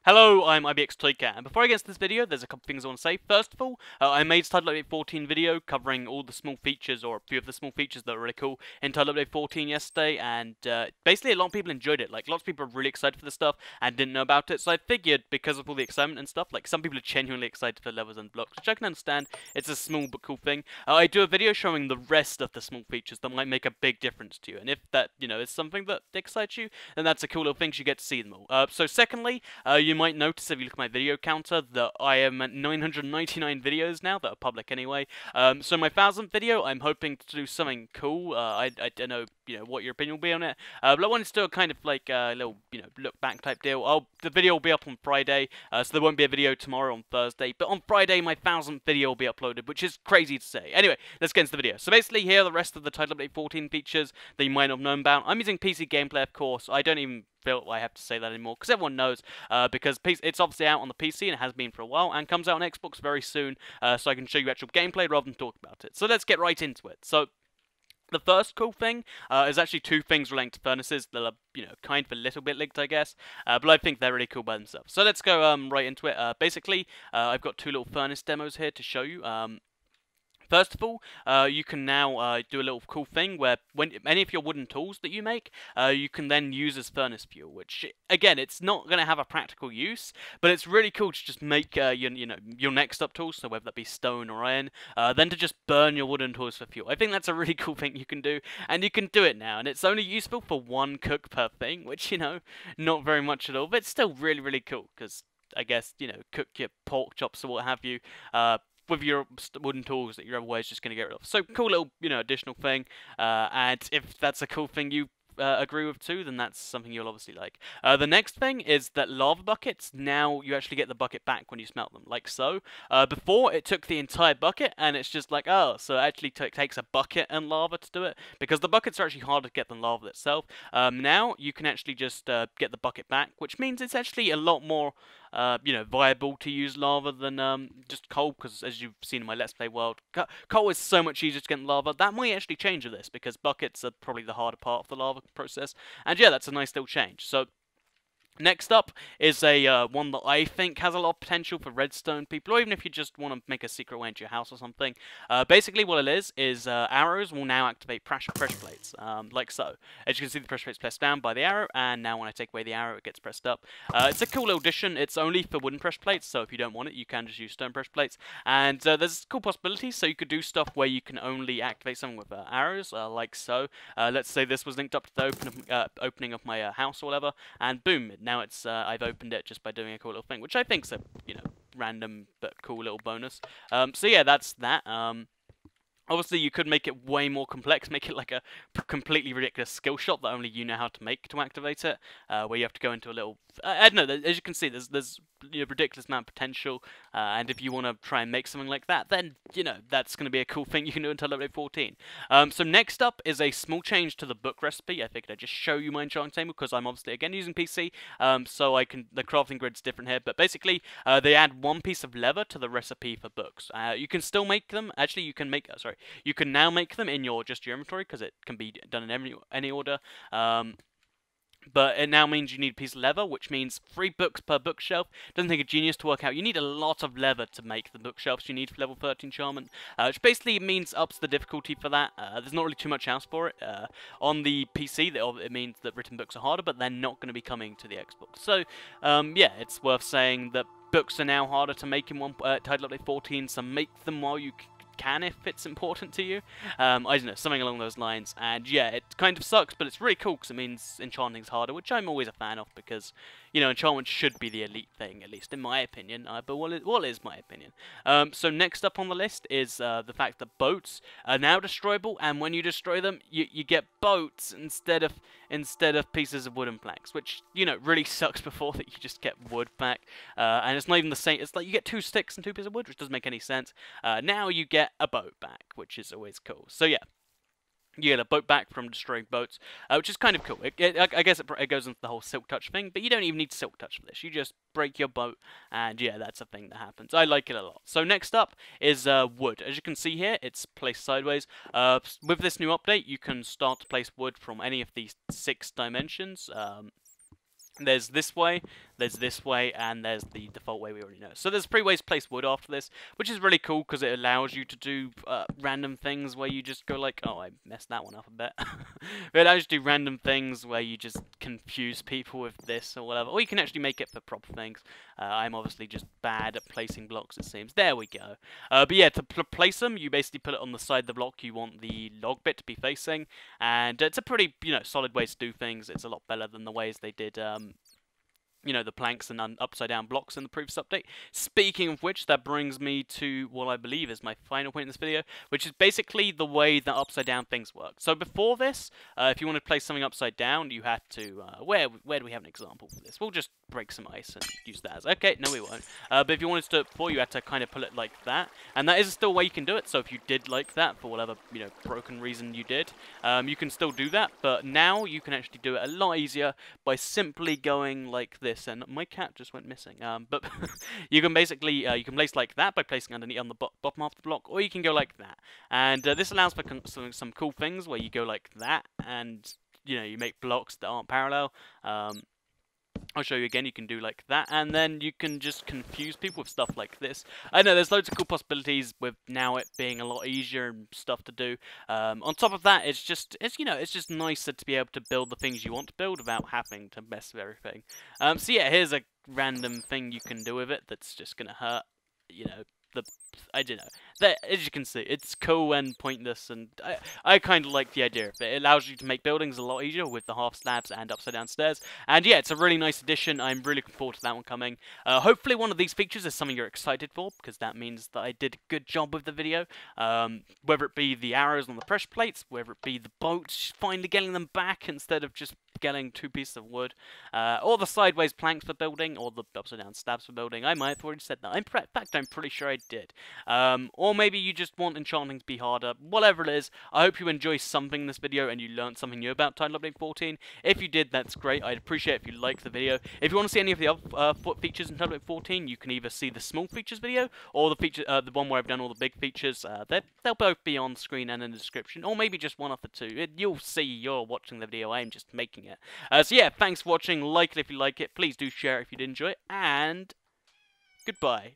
Hello, I'm IBXToyCat, and before I get into this video, there's a couple things I want to say. First of all, I made a Title Update 14 video covering all the small features, or a few of the small features that are really cool in Title Update 14 yesterday, and basically a lot of people enjoyed it. Like, lots of people are really excited for this stuff and didn't know about it, so I figured, because of all the excitement and stuff, like, some people are genuinely excited for levels and blocks, which I can understand. It's a small but cool thing. I do a video showing the rest of the small features that might make a big difference to you, and if that, is something that excites you, then that's a cool little thing, so you get to see them all. So secondly, you might notice if you look at my video counter that I am at 999 videos now that are public anyway. So my 1000th video, I'm hoping to do something cool. I don't know, what your opinion will be on it. But I wanted to do a kind of like a little, look back type deal. The video will be up on Friday, so there won't be a video tomorrow on Thursday. But on Friday, my 1000th video will be uploaded, which is crazy to say. Anyway, let's get into the video. So basically, here are the rest of the Title Update 14 features that you might not have known about. I'm using PC gameplay, of course. I don't even feel I have to say that anymore, because everyone knows, because it's obviously out on the PC, and it has been for a while, and comes out on Xbox very soon, so I can show you actual gameplay rather than talk about it. So let's get right into it. So the first cool thing is actually two things relating to furnaces that are, kind of a little bit linked, I guess, but I think they're really cool by themselves. So let's go right into it. Basically, I've got two little furnace demos here to show you. First of all, you can now do a little cool thing where when any of your wooden tools that you make, you can then use as furnace fuel, which, again, it's not going to have a practical use, but it's really cool to just make your next up tools, so whether that be stone or iron, then to just burn your wooden tools for fuel. I think that's a really cool thing you can do, and you can do it now, and it's only useful for one cook per thing, which, not very much at all, but it's still really, really cool, because I guess, cook your pork chops or what have you, with your wooden tools that you're otherwise just going to get rid of. So, cool little, additional thing, and if that's a cool thing you agree with too, then that's something you'll obviously like. The next thing is that lava buckets, now you actually get the bucket back when you smelt them, like so. Before, it took the entire bucket, and it's just like, oh, so it actually takes a bucket and lava to do it, because the buckets are actually harder to get than lava itself. Now, you can actually just get the bucket back, which means it's actually a lot more viable to use lava than just coal, because as you've seen in my Let's Play world, coal is so much easier to get than lava. That might actually change with this, because buckets are probably the harder part of the lava process, and yeah, that's a nice little change. So next up is a one that I think has a lot of potential for redstone people, or even if you just want to make a secret way into your house or something. Basically what it is arrows will now activate pressure plates, like so. As you can see, the pressure plate's pressed down by the arrow, and now when I take away the arrow, it gets pressed up. It's a cool little addition. It's only for wooden pressure plates, so if you don't want it, you can just use stone pressure plates. And there's cool possibilities, so you could do stuff where you can only activate something with arrows, like so. Let's say this was linked up to the opening of my house or whatever, and boom, now it's I've opened it just by doing a cool little thing, which I think's a random but cool little bonus. So yeah, that's that. Obviously, you could make it way more complex, make it like a completely ridiculous skill shot that only you know how to make to activate it, where you have to go into a little... I don't know, as you can see, there's a ridiculous amount of potential, and if you want to try and make something like that, then, that's going to be a cool thing you can do until level 14. So next up is a small change to the book recipe. I figured I'd just show you my enchanting table, because I'm obviously, again, using PC, so the crafting grid's different here, but basically, they add one piece of leather to the recipe for books. You can still make them, actually, you can make, you can now make them in your inventory, because it can be done in any order. But it now means you need a piece of leather, which means 3 books per bookshelf. Doesn't take a genius to work out. You need a lot of leather to make the bookshelves you need for level 13 enchantment, which basically means ups the difficulty for that. There's not really too much else for it. On the PC, it means that written books are harder, but they're not going to be coming to the Xbox. So, yeah, it's worth saying that books are now harder to make in Title Update 14, so make them while you can if it's important to you. I don't know, something along those lines. And yeah, it kind of sucks, but it's really cool because it means enchanting's harder, which I'm always a fan of, because enchantment should be the elite thing, at least in my opinion. But what is my opinion? So next up on the list is the fact that boats are now destroyable, and when you destroy them, you get boats instead of pieces of wooden planks, which really sucks before that you just get wood back. And it's not even the same. It's like you get 2 sticks and 2 pieces of wood, which doesn't make any sense. Now you get a boat back, which is always cool. So yeah, you get a boat back from destroying boats, which is kind of cool. I guess it goes into the whole silk touch thing, but you don't even need silk touch for this. You just break your boat, and yeah, that's a thing that happens. I like it a lot. So next up is wood. As you can see here, it's placed sideways. With this new update, you can start to place wood from any of these 6 dimensions. There's this way, there's this way, and there's the default way we already know. So there's 3 ways to place wood after this, which is really cool because it allows you to do random things where you just go like, oh, I messed that one up a bit. It allows you to do random things where you just confuse people with this or whatever, or you can actually make it for proper things. I'm obviously just bad at placing blocks, it seems. There we go. But yeah, to place them, you basically put it on the side of the block you want the log bit to be facing, and it's a pretty, solid way to do things. It's a lot better than the ways they did, the planks and upside down blocks in the previous update. Speaking of which, that brings me to what I believe is my final point in this video, which is basically the way that upside down things work. So before this, if you want to place something upside down, you had to, where do we have an example for this? We'll just break some ice and use that as, okay, no we won't. But if you wanted to do it before, you had to kind of pull it like that, and that is still a way you can do it. So if you did like that, for whatever, broken reason you did, you can still do that, but now you can actually do it a lot easier by simply going like this. And my cat just went missing. But you can basically you can place like that by placing underneath on the bottom half of the block, or you can go like that. And this allows for some cool things where you go like that, and you make blocks that aren't parallel. I'll show you again. You can do like that, and then you can just confuse people with stuff like this. I know there's loads of cool possibilities with now it being a lot easier and stuff to do. On top of that, it's just nicer to be able to build the things you want to build without having to mess with everything. So yeah, here's a random thing you can do with it that's just gonna hurt. I don't know. As you can see, it's cool and pointless, and I kind of like the idea of it. It allows you to make buildings a lot easier with the half slabs and upside down stairs. And yeah, it's a really nice addition. I'm really looking forward to that one coming. Hopefully one of these features is something you're excited for, because that means that I did a good job with the video. Whether it be the arrows on the pressure plates, whether it be the boats, finally getting them back instead of just getting 2 pieces of wood, or the sideways planks for building, or the upside down slabs for building. I might have already said that. In fact, I'm pretty sure I did. Or maybe you just want enchanting to be harder. Whatever it is, I hope you enjoy something in this video and you learned something new about Title Update 14. If you did, that's great. I'd appreciate it if you liked the video. If you want to see any of the other features in Title Update 14, you can either see the small features video or the one where I've done all the big features. They'll both be on screen and in the description, or maybe just one of the two. You'll see you're watching the video. I'm just making it. So yeah, thanks for watching. Like it if you like it. Please do share it if you did enjoy it. And goodbye.